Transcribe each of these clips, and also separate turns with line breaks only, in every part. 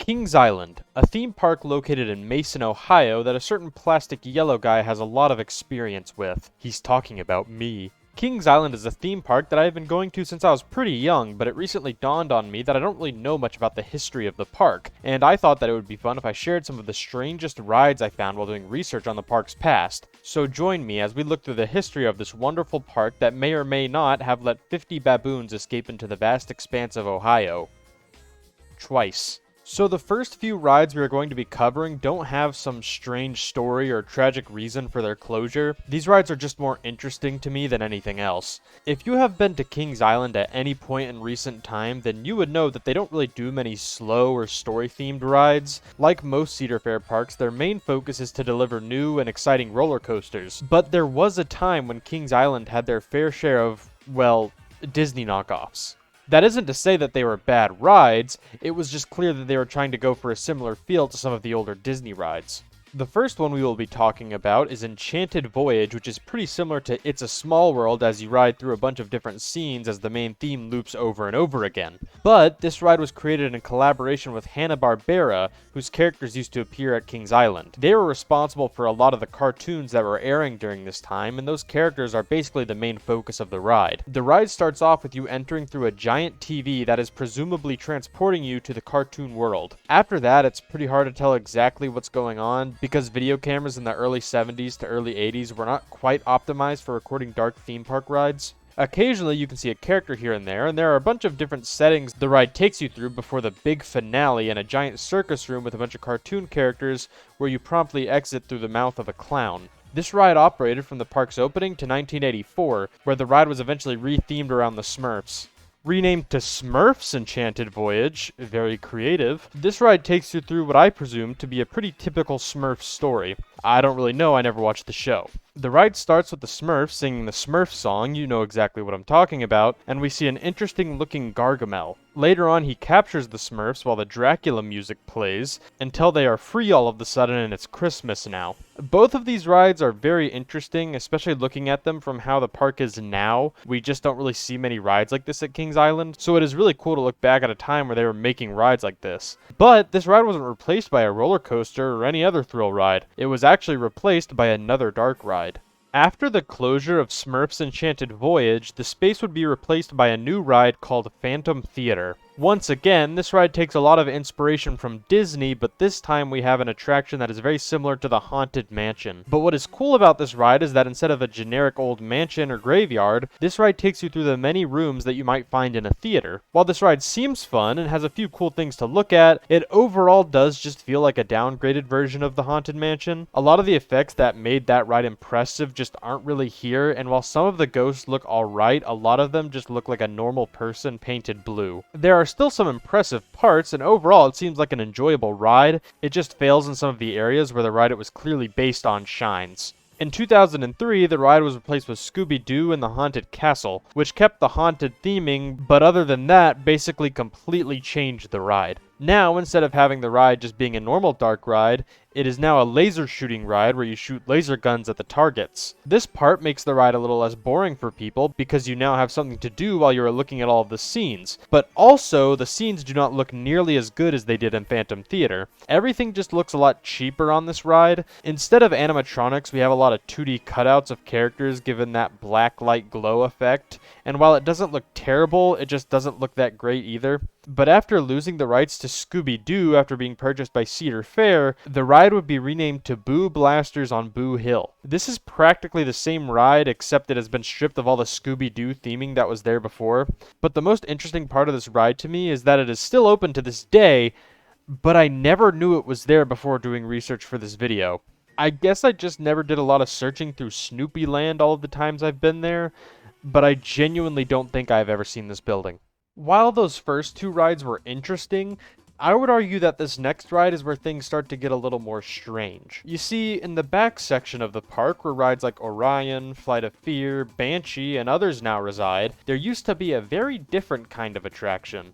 Kings Island, a theme park located in Mason, Ohio that a certain plastic yellow guy has a lot of experience with. He's talking about me. Kings Island is a theme park that I've been going to since I was pretty young, but it recently dawned on me that I don't really know much about the history of the park, and I thought that it would be fun if I shared some of the strangest rides I found while doing research on the park's past. So join me as we look through the history of this wonderful park that may or may not have let 50 baboons escape into the vast expanse of Ohio. Twice. So the first few rides we are going to be covering don't have some strange story or tragic reason for their closure. These rides are just more interesting to me than anything else. If you have been to Kings Island at any point in recent time, then you would know that they don't really do many slow or story-themed rides. Like most Cedar Fair parks, their main focus is to deliver new and exciting roller coasters. But there was a time when Kings Island had their fair share of, well, Disney knockoffs. That isn't to say that they were bad rides, it was just clear that they were trying to go for a similar feel to some of the older Disney rides. The first one we will be talking about is Enchanted Voyage, which is pretty similar to It's a Small World as you ride through a bunch of different scenes as the main theme loops over and over again. But this ride was created in collaboration with Hanna-Barbera, whose characters used to appear at Kings Island. They were responsible for a lot of the cartoons that were airing during this time, and those characters are basically the main focus of the ride. The ride starts off with you entering through a giant TV that is presumably transporting you to the cartoon world. After that, it's pretty hard to tell exactly what's going on, because video cameras in the early 70s to early 80s were not quite optimized for recording dark theme park rides. Occasionally you can see a character here and there are a bunch of different settings the ride takes you through before the big finale in a giant circus room with a bunch of cartoon characters where you promptly exit through the mouth of a clown. This ride operated from the park's opening to 1984, where the ride was eventually re-themed around the Smurfs. Renamed to Smurfs Enchanted Voyage, very creative, this ride takes you through what I presume to be a pretty typical Smurfs story. I don't really know, I never watched the show. The ride starts with the Smurfs singing the Smurf song, you know exactly what I'm talking about, and we see an interesting looking Gargamel. Later on he captures the Smurfs while the Dracula music plays, until they are free all of a sudden and it's Christmas now. Both of these rides are very interesting, especially looking at them from how the park is now. We just don't really see many rides like this at Kings Island, so it is really cool to look back at a time where they were making rides like this. But this ride wasn't replaced by a roller coaster or any other thrill ride. It was actually replaced by another dark ride. After the closure of Smurfs Enchanted Voyage, the space would be replaced by a new ride called Phantom Theater. Once again, this ride takes a lot of inspiration from Disney, but this time we have an attraction that is very similar to the Haunted Mansion. But what is cool about this ride is that instead of a generic old mansion or graveyard, this ride takes you through the many rooms that you might find in a theater. While this ride seems fun and has a few cool things to look at, it overall does just feel like a downgraded version of the Haunted Mansion. A lot of the effects that made that ride impressive just aren't really here, and while some of the ghosts look alright, a lot of them just look like a normal person painted blue. There are still some impressive parts, and overall it seems like an enjoyable ride. It just fails in some of the areas where the ride it was clearly based on shines. In 2003, the ride was replaced with Scooby-Doo and the Haunted Castle, which kept the haunted theming, but other than that, basically completely changed the ride. Now, instead of having the ride just being a normal dark ride, it is now a laser shooting ride where you shoot laser guns at the targets. This part makes the ride a little less boring for people because you now have something to do while you are looking at all of the scenes. But also, the scenes do not look nearly as good as they did in Phantom Theater. Everything just looks a lot cheaper on this ride. Instead of animatronics, we have a lot of 2D cutouts of characters given that black light glow effect. And while it doesn't look terrible, it just doesn't look that great either. But after losing the rights to Scooby-Doo after being purchased by Cedar Fair, the ride would be renamed to Boo Blasters on Boo Hill. This is practically the same ride, except it has been stripped of all the Scooby-Doo theming that was there before. But the most interesting part of this ride to me is that it is still open to this day, but I never knew it was there before doing research for this video. I guess I just never did a lot of searching through Snoopy Land all of the times I've been there, but I genuinely don't think I've ever seen this building. While those first two rides were interesting, I would argue that this next ride is where things start to get a little more strange. You see, in the back section of the park where rides like Orion, Flight of Fear, Banshee, and others now reside, there used to be a very different kind of attraction.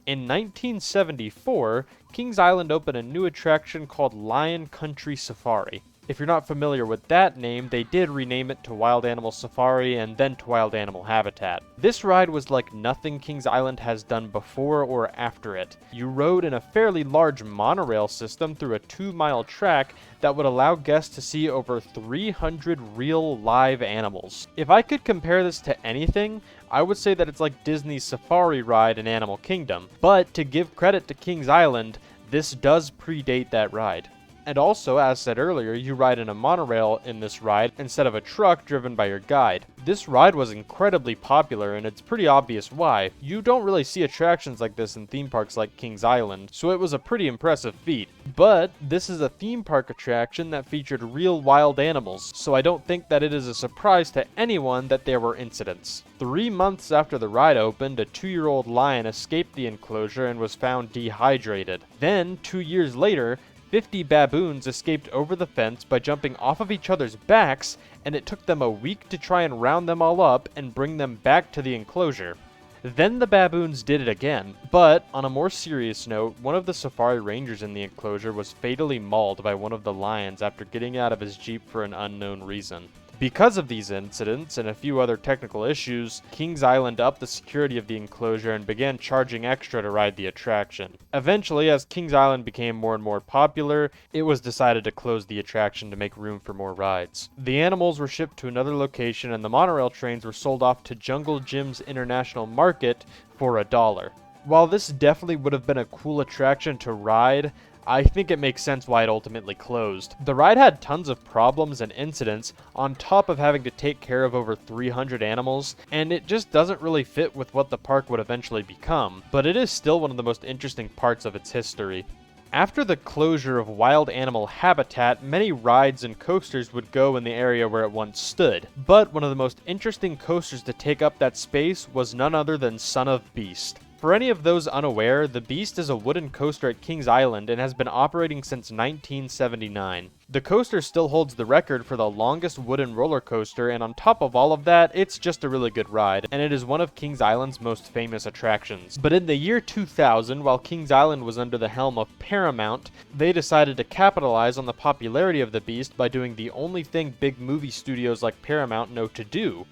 In 1974, Kings Island opened a new attraction called Lion Country Safari. If you're not familiar with that name, they did rename it to Wild Animal Safari and then to Wild Animal Habitat. This ride was like nothing Kings Island has done before or after it. You rode in a fairly large monorail system through a 2-mile track that would allow guests to see over 300 real live animals. If I could compare this to anything, I would say that it's like Disney's Safari ride in Animal Kingdom. But to give credit to Kings Island, this does predate that ride. And also, as said earlier, you ride in a monorail in this ride instead of a truck driven by your guide. This ride was incredibly popular, and it's pretty obvious why. You don't really see attractions like this in theme parks like Kings Island, so it was a pretty impressive feat. But this is a theme park attraction that featured real wild animals, so I don't think that it is a surprise to anyone that there were incidents. 3 months after the ride opened, a 2-year-old lion escaped the enclosure and was found dehydrated. Then, 2 years later, 50 baboons escaped over the fence by jumping off of each other's backs, and it took them a week to try and round them all up and bring them back to the enclosure. Then the baboons did it again, but on a more serious note, one of the safari rangers in the enclosure was fatally mauled by one of the lions after getting out of his jeep for an unknown reason. Because of these incidents and a few other technical issues, Kings Island upped the security of the enclosure and began charging extra to ride the attraction. Eventually, as Kings Island became more and more popular, it was decided to close the attraction to make room for more rides. The animals were shipped to another location and the monorail trains were sold off to Jungle Jim's International Market for $1. While this definitely would have been a cool attraction to ride, I think it makes sense why it ultimately closed. The ride had tons of problems and incidents on top of having to take care of over 300 animals, and it just doesn't really fit with what the park would eventually become, but it is still one of the most interesting parts of its history. After the closure of Wild Animal Habitat, many rides and coasters would go in the area where it once stood, but one of the most interesting coasters to take up that space was none other than Son of Beast. For any of those unaware, the Beast is a wooden coaster at Kings Island and has been operating since 1979. The coaster still holds the record for the longest wooden roller coaster, and on top of all of that, it's just a really good ride, and it is one of Kings Island's most famous attractions. But in the year 2000, while Kings Island was under the helm of Paramount, they decided to capitalize on the popularity of the Beast by doing the only thing big movie studios like Paramount know to do: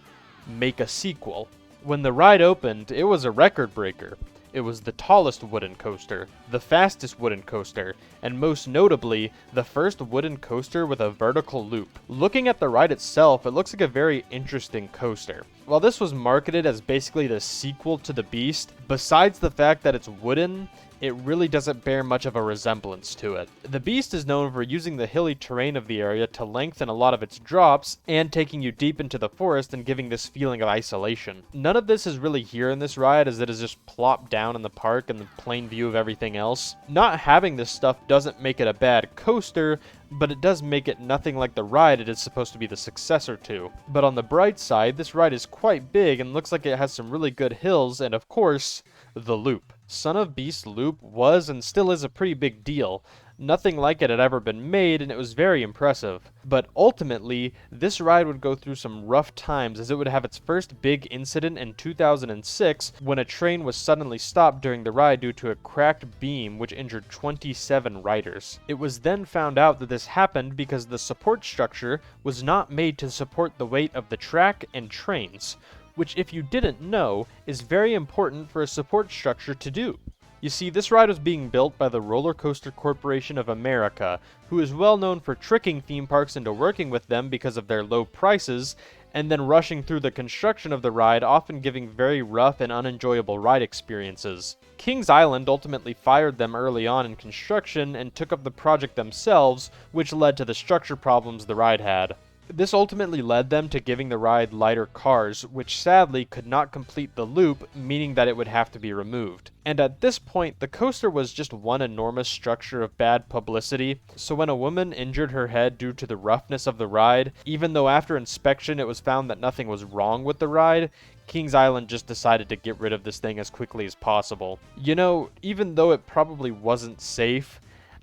make a sequel. When the ride opened, it was a record breaker. It was the tallest wooden coaster, the fastest wooden coaster, and most notably, the first wooden coaster with a vertical loop. Looking at the ride itself, it looks like a very interesting coaster. While this was marketed as basically the sequel to the Beast, besides the fact that it's wooden, it really doesn't bear much of a resemblance to it. The Beast is known for using the hilly terrain of the area to lengthen a lot of its drops and taking you deep into the forest and giving this feeling of isolation. None of this is really here in this ride, as it is just plopped down in the park in the plain view of everything else. Not having this stuff doesn't make it a bad coaster, but it does make it nothing like the ride it is supposed to be the successor to. But on the bright side, this ride is quite big and looks like it has some really good hills and, of course, the loop. Son of Beast Loop was and still is a pretty big deal. Nothing like it had ever been made, and it was very impressive. But ultimately, this ride would go through some rough times, as it would have its first big incident in 2006 when a train was suddenly stopped during the ride due to a cracked beam which injured 27 riders. It was then found out that this happened because the support structure was not made to support the weight of the track and trains, which, if you didn't know, is very important for a support structure to do. You see, this ride was being built by the Roller Coaster Corporation of America, who is well known for tricking theme parks into working with them because of their low prices, and then rushing through the construction of the ride, often giving very rough and unenjoyable ride experiences. Kings Island ultimately fired them early on in construction and took up the project themselves, which led to the structure problems the ride had. This ultimately led them to giving the ride lighter cars, which sadly could not complete the loop, meaning that it would have to be removed. And at this point, the coaster was just one enormous structure of bad publicity, so when a woman injured her head due to the roughness of the ride, even though after inspection it was found that nothing was wrong with the ride, Kings Island just decided to get rid of this thing as quickly as possible. You know, even though it probably wasn't safe,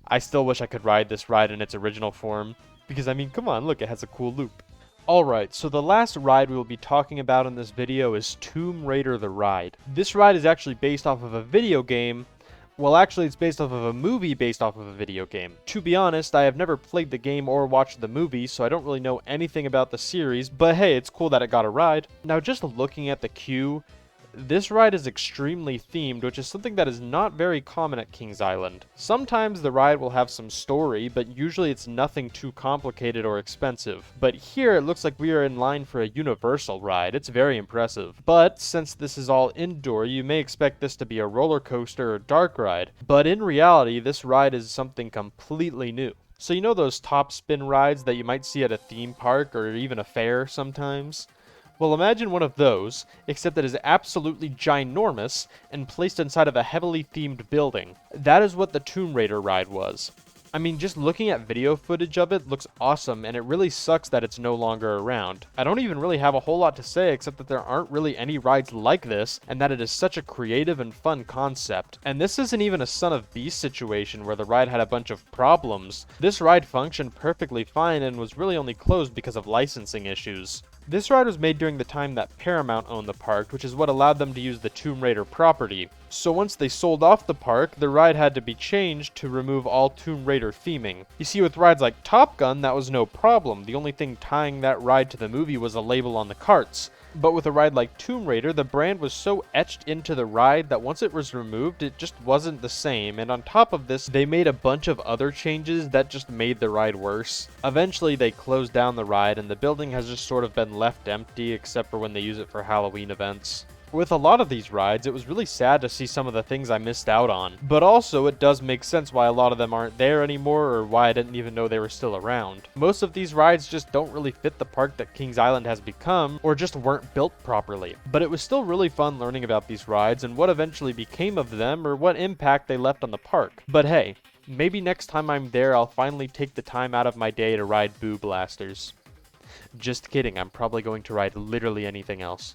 I still wish I could ride this ride in its original form. Because, I mean, come on, look, it has a cool loop. Alright, so the last ride we will be talking about in this video is Tomb Raider the Ride. This ride is actually based off of a video game, Well, actually, it's based off of a movie based off of a video game. To be honest, I have never played the game or watched the movie, so I don't really know anything about the series, but hey, it's cool that it got a ride. Now, just looking at the queue, this ride is extremely themed, which is something that is not very common at Kings Island. Sometimes the ride will have some story, but usually it's nothing too complicated or expensive. But here it looks like we are in line for a universal ride. It's very impressive. But since this is all indoor, you may expect this to be a roller coaster or dark ride. But in reality, this ride is something completely new. So you know those top spin rides that you might see at a theme park or even a fair sometimes? Well, imagine one of those, except that it is absolutely ginormous and placed inside of a heavily themed building. That is what the Tomb Raider ride was. I mean, just looking at video footage of it looks awesome, and it really sucks that it's no longer around. I don't even really have a whole lot to say except that there aren't really any rides like this, and that it is such a creative and fun concept. And this isn't even a Son of Beast situation where the ride had a bunch of problems. This ride functioned perfectly fine and was really only closed because of licensing issues. This ride was made during the time that Paramount owned the park, which is what allowed them to use the Tomb Raider property. So once they sold off the park, the ride had to be changed to remove all Tomb Raider theming. You see, with rides like Top Gun, that was no problem. The only thing tying that ride to the movie was a label on the carts. But with a ride like Tomb Raider, the brand was so etched into the ride that once it was removed, it just wasn't the same, and on top of this, they made a bunch of other changes that just made the ride worse. Eventually, they closed down the ride, and the building has just sort of been left empty, except for when they use it for Halloween events. With a lot of these rides, it was really sad to see some of the things I missed out on. But also, it does make sense why a lot of them aren't there anymore, or why I didn't even know they were still around. Most of these rides just don't really fit the park that Kings Island has become, or just weren't built properly. But it was still really fun learning about these rides, and what eventually became of them, or what impact they left on the park. But hey, maybe next time I'm there, I'll finally take the time out of my day to ride Boo Blasters. Just kidding, I'm probably going to ride literally anything else.